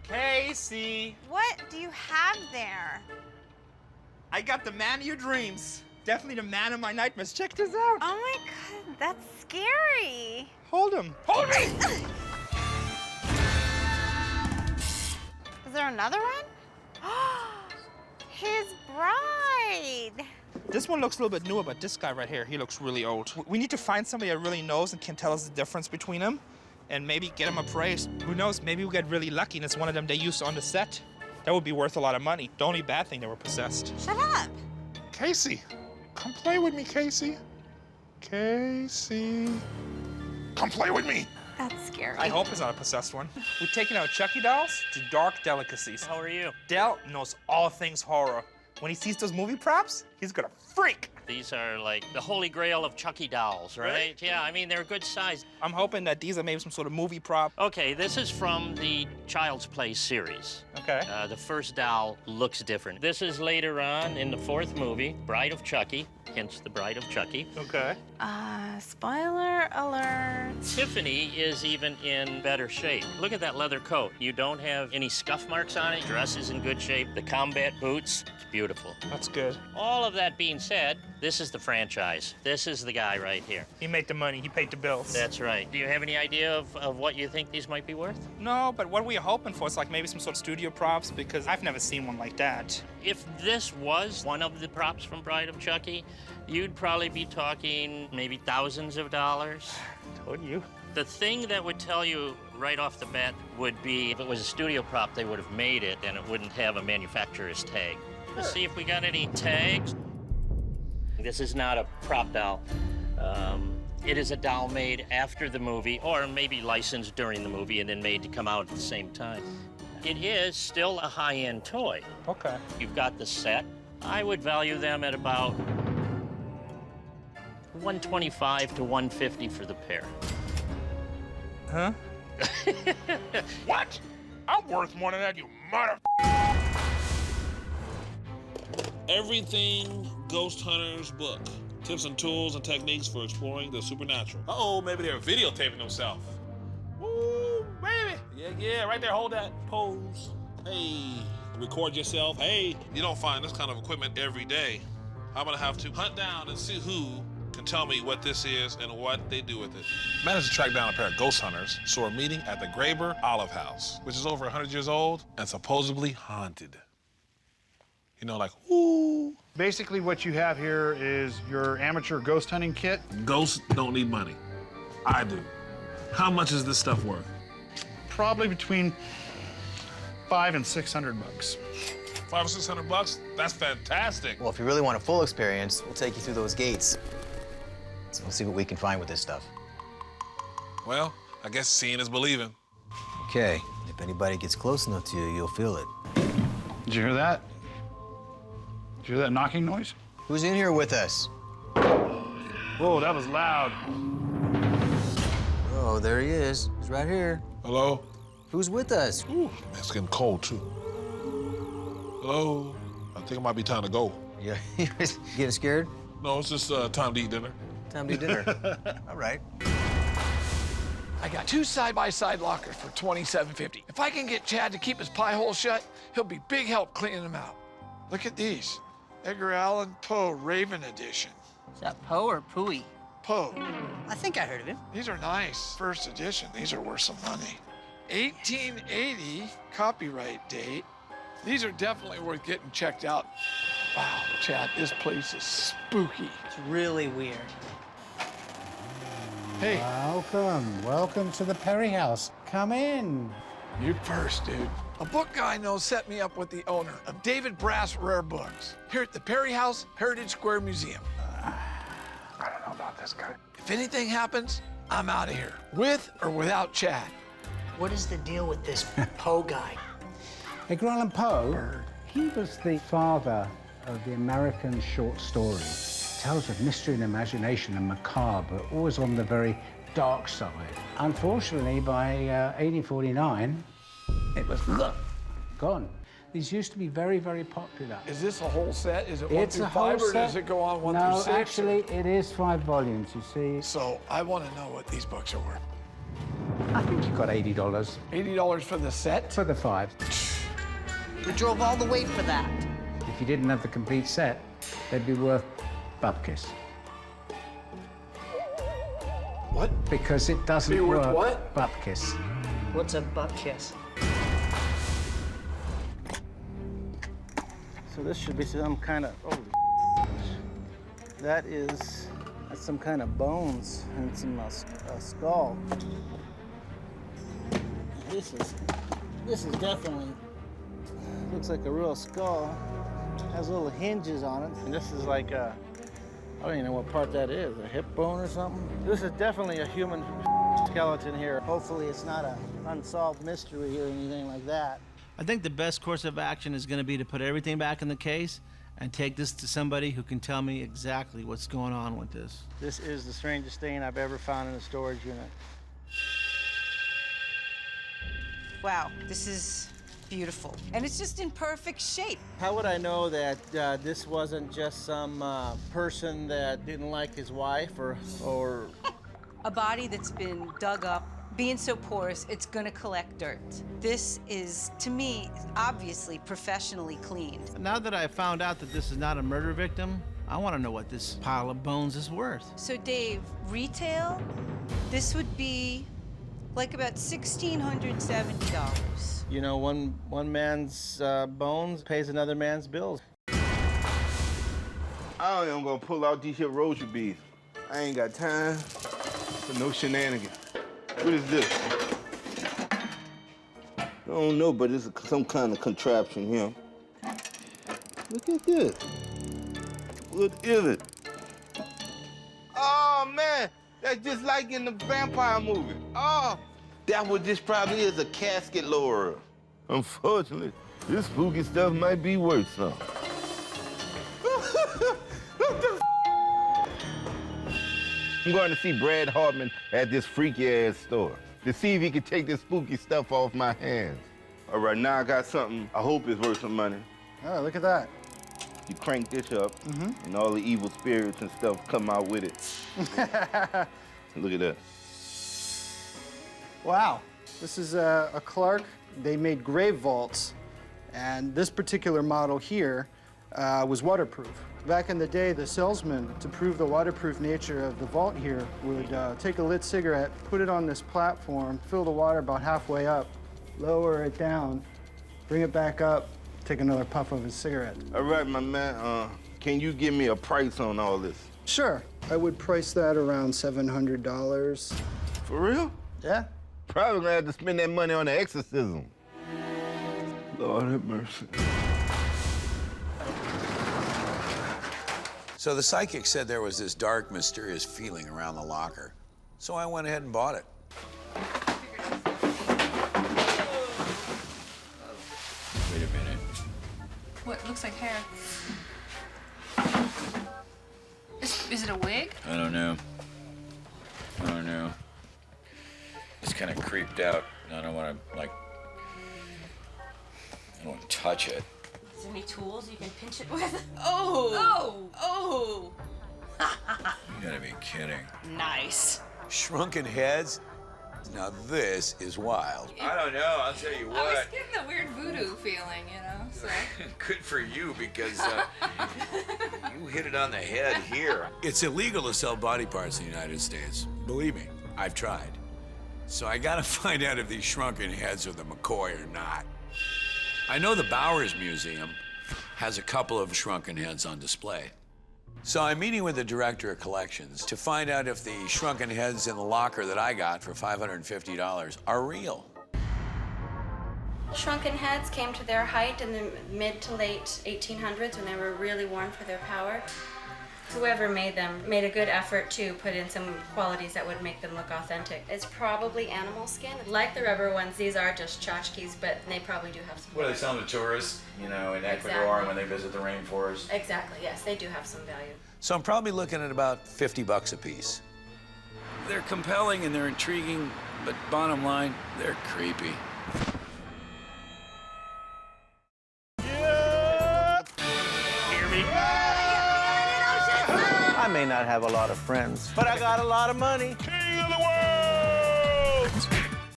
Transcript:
Casey! What do you have there? I got the man of your dreams. Definitely the man of my nightmares. Check this out. Oh my God, that's scary. Hold him. Hold me! Is there another one? His bride. This one looks a little bit newer, but this guy right here, he looks really old. We need to find somebody that really knows and can tell us the difference between them and maybe get him appraised. Who knows, maybe we'll get really lucky and it's one of them they used on the set. That would be worth a lot of money. The only bad thing, they were possessed. Shut up. Casey, come play with me, Casey. Casey, come play with me. That's scary. I hope it's not a possessed one. We're taking out Chucky Dolls to dark delicacies. How are you? Darrell knows all things horror. When he sees those movie props, he's gonna freak. These are like the holy grail of Chucky Dolls, right? Really? Yeah, I mean, they're a good size. I'm hoping that these are maybe some sort of movie prop. Okay, this is from the Child's Play series. Okay. The first doll looks different. This is later on in the fourth movie, Bride of Chucky, hence the Bride of Chucky. Okay. Spoiler alert. Tiffany is even in better shape. Look at that leather coat. You don't have any scuff marks on it. Dress is in good shape. The combat boots, it's beautiful. That's good. All of that being said, this is the franchise. This is the guy right here. He made the money, he paid the bills. That's right. Do you have any idea of what you think these might be worth? No, but what we're hoping for is like maybe some sort of studio props because I've never seen one like that. If this was one of the props from Bride of Chucky, you'd probably be talking maybe thousands of dollars. Told you. The thing that would tell you right off the bat would be if it was a studio prop, they would have made it and it wouldn't have a manufacturer's tag. Let's see if we got any tags. This is not a prop doll. It is a doll made after the movie, or maybe licensed during the movie and then made to come out at the same time. It is still a high-end toy. Okay. You've got the set. I would value them at about $125 to $150 for the pair. Huh? What? I'm worth more than that, you mother. Everything Ghost Hunters book. Tips and tools and techniques for exploring the supernatural. Uh-oh, maybe they're videotaping themselves. Woo, baby. Yeah, right there, hold that pose. Hey, record yourself. Hey, you don't find this kind of equipment every day. I'm gonna have to hunt down and see who can tell me what this is and what they do with it. Managed to track down a pair of ghost hunters, so we're meeting at the Graber Olive House, which is over 100 years old and supposedly haunted. You know, like, ooh. Basically, what you have here is your amateur ghost hunting kit. Ghosts don't need money. I do. How much is this stuff worth? Probably between $500 and $600. $500 or $600? That's fantastic. Well, if you really want a full experience, we'll take you through those gates. So we'll see what we can find with this stuff. Well, I guess seeing is believing. Okay, if anybody gets close enough to you, you'll feel it. Did you hear that? Did you hear that knocking noise? Who's in here with us? Whoa, that was loud. Oh, there he is. He's right here. Hello? Who's with us? Ooh, it's getting cold, too. Hello? I think it might be time to go. Yeah, you getting scared? No, it's just time to eat dinner. Time to eat dinner. All right. I got 2 side-by-side lockers for $27.50. If I can get Chad to keep his pie hole shut, he'll be big help cleaning them out. Look at these. Edgar Allan Poe Raven Edition. Is that Poe or Pooey? Poe. I think I heard of him. These are nice. First edition. These are worth some money. 1880 copyright date. These are definitely worth getting checked out. Wow, Chad, this place is spooky. It's really weird. Hey. Welcome to the Perry House. Come in. You first, dude. A book guy I know set me up with the owner of David Brass Rare Books here at the Perry House Heritage Square Museum. I don't know about this guy. If anything happens, I'm out of here, with or without Chad. What is the deal with this Poe guy? Edgar Allan Poe, he was the father of the American short story. Tales of mystery and imagination and macabre, but always on the very dark side. Unfortunately, by 1849, it was gone. These used to be very, very popular. Is this a whole set? Is it It's 1 through a whole 5, or set. does it go on 1 No, through 6? actually, it is 5 volumes, you see. So I want to know what these books are worth. I think you got $80. $80 for the set? For the 5. We drove all the way for that. If you didn't have the complete set, they'd be worth bupkis. What? Because it doesn't Be worth work. what? Bupkis. What's a butt kiss? So this should be some kind of, that's some kind of bones and some a skull. This is definitely, looks like a real skull. Has little hinges on it. And this is like I don't even know what part that is, a hip bone or something? This is definitely a human skeleton here. Hopefully it's not an unsolved mystery or anything like that. I think the best course of action is going to be to put everything back in the case and take this to somebody who can tell me exactly what's going on with this. This is the strangest thing I've ever found in a storage unit. Wow, this is beautiful. And it's just in perfect shape. How would I know that this wasn't just some person that didn't like his wife or... A body that's been dug up, being so porous, it's gonna collect dirt. This is, to me, obviously professionally cleaned. Now that I found out that this is not a murder victim, I want to know what this pile of bones is worth. So Dave, retail, this would be like about $1,670. You know, one man's bones pays another man's bills. I ain't gonna pull out these here rosary beads. I ain't got time for no shenanigans. What is this? I don't know, but it's some kind of contraption here. Look at this. What is it? Oh, man, that's just like in the vampire movie. Oh, that what this probably is, a casket lowerer. Unfortunately, this spooky stuff might be worth something. I'm going to see Brad Hartman at this freaky-ass store to see if he can take this spooky stuff off my hands. All right, now I got something I hope is worth some money. Oh, look at that. You crank this up, and all the evil spirits and stuff come out with it. Look at that. Wow. This is a Clark. They made grave vaults, and this particular model here was waterproof. Back in the day, the salesman, to prove the waterproof nature of the vault here, would take a lit cigarette, put it on this platform, fill the water about halfway up, lower it down, bring it back up, take another puff of his cigarette. All right, my man, can you give me a price on all this? Sure. I would price that around $700. For real? Yeah. Probably gonna have to spend that money on the exorcism. Lord have mercy. So the psychic said there was this dark, mysterious feeling around the locker. So I went ahead and bought it. Wait a minute. What looks like hair? Is it a wig? I don't know. It's kind of creeped out. I don't want to, I don't want to touch it. Is there any tools you can pinch it with? Oh! You gotta be kidding. Nice. Shrunken heads? Now this is wild. I don't know, I'll tell you I was what. getting the weird voodoo feeling, you know, so. Good for you, because you hit it on the head here. It's illegal to sell body parts in the United States. Believe me, I've tried. So I gotta find out if these shrunken heads are the McCoy or not. I know the Bowers Museum has a couple of shrunken heads on display. So I'm meeting with the director of collections to find out if the shrunken heads in the locker that I got for $550 are real. Shrunken heads came to their height in the mid to late 1800s when they were really worn for their power. Whoever made them made a good effort to put in some qualities that would make them look authentic. It's probably animal skin. Like the rubber ones, these are just tchotchkes, but they probably do have some What, they sell them to tourists, you know, in Ecuador when they visit the rainforest? Exactly, yes, they do have some value. So I'm probably looking at about $50 a piece. They're compelling and they're intriguing, but bottom line, they're creepy. Hear me? I may not have a lot of friends, but I got a lot of money. King of the world!